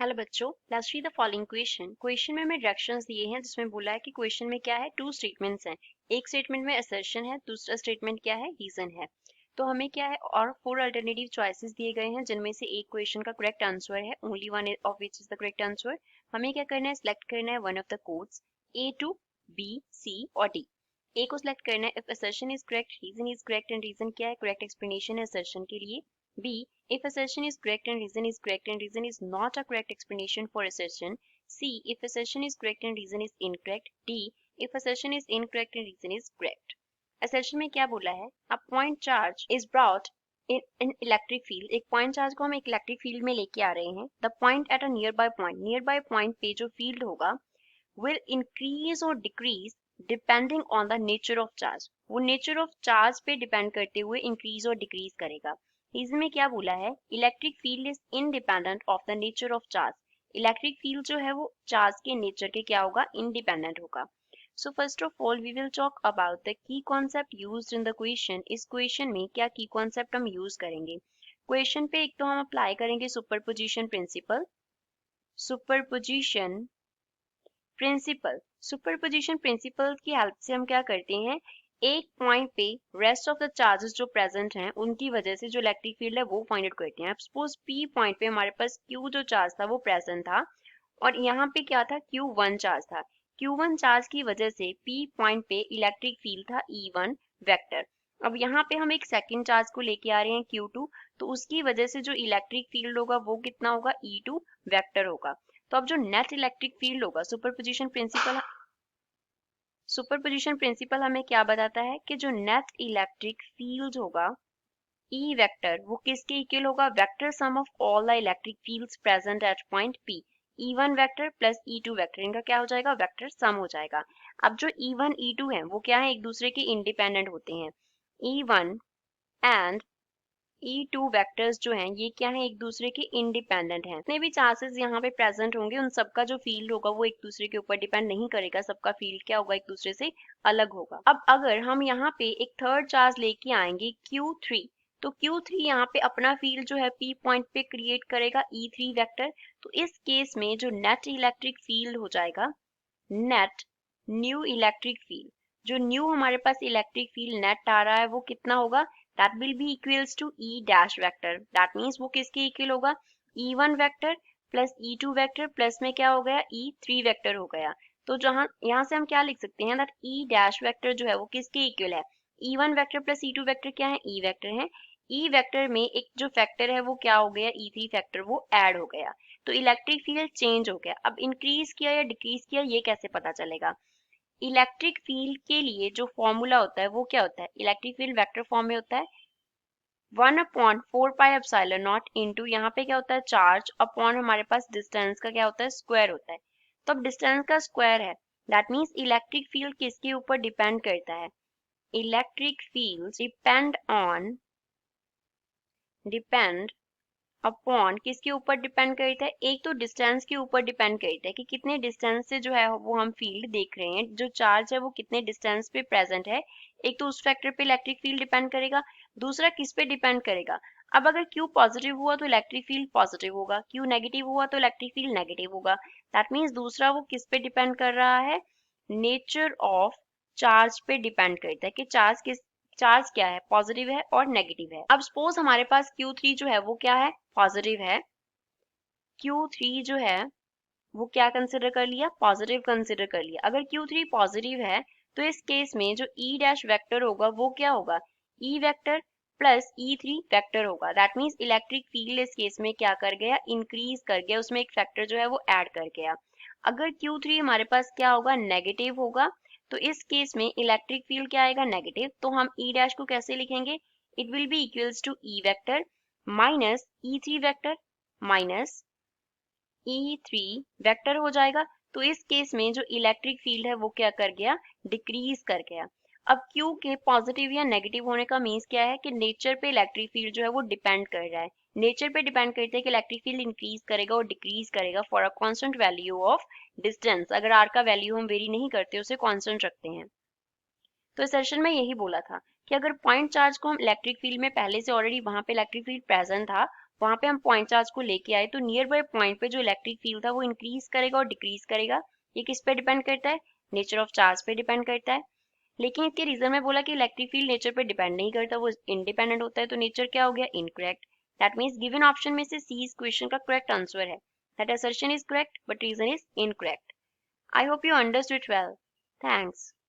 Hello बच्चों, let's read the following question में हमें डायरेक्शंस दिए हैं जिसमें बोला है कि क्वेश्चन में क्या है, टू स्टेटमेंट्स हैं। एक स्टेटमेंट में असर्शन है, दूसरा स्टेटमेंट क्या है, रीजन है। तो हमें क्या है और फोर अल्टरनेटिव चॉइसेस दिए गए हैं जिनमें से एक क्वेश्चन का करेक्ट आंसर है, only one of which is the correct answer. हमें क्या करना है, सिलेक्ट करना है one of the codes A to B C और डी। ए को सिलेक्ट करना है if assertion is correct, reason is correct and reason क्या है, करेक्ट एक्सप्लेनेशन है असर्शन के लिए। B. If assertion is correct and reason is not a correct explanation for assertion. C. If assertion is correct and reason is incorrect. D. If assertion is incorrect and reason is correct. Assertion में क्या बोला है? A point charge is brought in an electric field. एक point charge को हम एक electric field में लेके आ रहे हैं. The point at a nearby point पे जो field होगा will increase or decrease depending on the nature of charge. वो nature of charge पे depend करते हुए increase और decrease करेगा. इसमें क्या बोला है, electric field is independent of the nature of charge. Electric field जो है वो चार्ज के नेचर के क्या होगा, इंडिपेंडेंट होगा। So first of all we will talk about the key concept used in the question. इस क्वेश्चन में क्या की कॉन्सेप्ट हम यूज करेंगे। क्वेश्चन पे एक तो हम अप्लाई करेंगे सुपरपोजिशन प्रिंसिपल। सुपरपोजिशन प्रिंसिपल की हेल्प से हम क्या करते हैं, एक पॉइंट पे रेस्ट ऑफ द चार्जेस जो प्रेजेंट हैं उनकी वजह से जो इलेक्ट्रिक फील्ड है वो फाइंड आउट करते हैं। सपोज पी पॉइंट पे हमारे पास क्यू जो चार्ज था वो प्रेजेंट था और यहाँ पे क्या था, Q1 चार्ज था। Q1 चार्ज की वजह से P पॉइंट पे इलेक्ट्रिक फील्ड था E1 वेक्टर। अब यहाँ पे हम एक सेकंड चार्ज को लेके आ रहे हैं Q2, तो उसकी वजह से जो इलेक्ट्रिक फील्ड होगा वो कितना होगा, E2 वेक्टर होगा। तो अब जो नेट इलेक्ट्रिक फील्ड होगा, सुपरपोजिशन प्रिंसिपल हमें क्या बताता है कि जो नेट इलेक्ट्रिक फील्ड होगा E वेक्टर वो किसके इक्वल होगा, vector sum of all the electric fields present at point P। E1 vector plus E2 vector, इनका क्या हो जाएगा, वेक्टर सम हो जाएगा। अब जो E1 E2 है वो क्या है, एक दूसरे के इंडिपेंडेंट होते हैं। E1 एंड E2 वेक्टर्स जो हैं ये क्या है, एक दूसरे के इंडिपेंडेंट हैं। जितने भी चार्जेस यहाँ पे प्रेजेंट होंगे उन सबका जो फील्ड होगा वो एक दूसरे के ऊपर डिपेंड नहीं करेगा, सबका फील्ड क्या होगा, एक दूसरे से अलग होगा। अब अगर हम यहाँ पे एक थर्ड चार्ज लेके आएंगे Q3, तो Q3 यहाँ पे अपना फील्ड जो है P पॉइंट पे क्रिएट करेगा E3 वेक्टर। तो इस केस में जो नेट इलेक्ट्रिक फील्ड हो जाएगा, नेट न्यू इलेक्ट्रिक फील्ड, जो न्यू हमारे पास इलेक्ट्रिक फील्ड नेट आ रहा है वो कितना होगा, that will be equals to E dash vector. That means वो किसके इक्वल होगा, E1 vector plus E2 vector plus में क्या हो गया, E3 वेक्टर हो गया। तो जहां यहाँ से हम क्या लिख सकते हैं, that E dash वेक्टर जो है वो किसके इक्वल है, E1 vector plus E2 vector क्या है, E वेक्टर है। E वेक्टर में एक जो फैक्टर है वो क्या हो गया, E3 फैक्टर वो ऐड हो गया। तो इलेक्ट्रिक फील्ड चेंज हो गया। अब इंक्रीज किया या डिक्रीज किया ये कैसे पता चलेगा, इलेक्ट्रिक फील्ड के लिए जो फॉर्मूला होता है वो क्या होता है, इलेक्ट्रिक फील्ड वेक्टर फॉर्म में होता है 1/4πε0 इंटू यहाँ पे क्या होता है, चार्ज अपॉन हमारे पास डिस्टेंस का क्या होता है, स्क्वायर होता है। तो अब डिस्टेंस का स्क्वायर है, दैट मीन्स इलेक्ट्रिक फील्ड किसके ऊपर डिपेंड करता है, इलेक्ट्रिक फील्ड डिपेंड अपॉन किसके ऊपर डिपेंड करता है, एक तो डिस्टेंस के ऊपर डिपेंड करता है कि कितने डिस्टेंस से जो है वो हम फील्ड देख रहे हैं, जो चार्ज है वो कितने डिस्टेंस पे प्रेजेंट है। एक तो उस फैक्टर पे इलेक्ट्रिक फील्ड डिपेंड करेगा, दूसरा किस पे डिपेंड करेगा। अब अगर Q पॉजिटिव हुआ तो इलेक्ट्रिक फील्ड पॉजिटिव होगा, Q नेगेटिव हुआ तो इलेक्ट्रिक फील्ड नेगेटिव होगा। दैट मीन्स दूसरा वो किस पे डिपेंड कर रहा है, नेचर ऑफ चार्ज पे डिपेंड करता है कि चार्ज क्या है, पॉजिटिव है और नेगेटिव है। अब सपोज हमारे पास Q3 जो है वो क्या है, पॉजिटिव है। Q3 जो है वो क्या कंसिडर कर लिया, पॉजिटिव कंसिडर कर लिया। अगर Q3 पॉजिटिव है तो इस केस में जो E डैश वेक्टर होगा वो क्या होगा, E vector plus E3 vector होगा। दैट मीन्स इलेक्ट्रिक फील्ड इस केस में क्या कर गया, इंक्रीज कर गया, उसमें एक फैक्टर जो है वो ऐड कर गया। अगर Q3 हमारे पास क्या होगा, नेगेटिव होगा, तो इस केस में इलेक्ट्रिक फील्ड क्या आएगा, नेगेटिव। तो हम E डैश को कैसे लिखेंगे, it will be equals to E vector minus E3 vector minus E3 vector हो जाएगा। तो इस केस में जो इलेक्ट्रिक फील्ड है वो क्या कर गया, डिक्रीज कर गया। अब Q के पॉजिटिव या नेगेटिव होने का मीन्स क्या है कि नेचर पे इलेक्ट्रिक फील्ड जो है वो डिपेंड कर रहा है। नेचर पे डिपेंड करता है कि इलेक्ट्रिक फील्ड इंक्रीज करेगा और डिक्रीज करेगा for a constant value of distance. अगर r का वैल्यू हम वेरी नहीं करते, उसे कांस्टेंट रखते हैं। तो इस सेशन में यही बोला था कि अगर पॉइंट चार्ज को हम इलेक्ट्रिक फील्ड में पहले से ऑलरेडी वहां पे इलेक्ट्रिक फील्ड प्रेजेंट था वहां पे हम पॉइंट चार्ज को लेके आए, तो नियर बाय पॉइंट पे जो इलेक्ट्रिक फील्ड था वो इंक्रीज करेगा और डिक्रीज करेगा। ये किस पे डिपेंड करता है? नेचर ऑफ चार्ज पे डिपेंड करता है। लेकिन इसके रीजन में बोला कि इलेक्ट्रिक फील्ड नेचर पे डिपेंड नहीं करता, वो इंडिपेंडेंट होता है, तो नेचर क्या हो गया? Incorrect. That means given option में से सी इस क्वेश्चन का करेक्ट आंसर है। That assertion is correct but reason is incorrect. I hope you understood well. Thanks.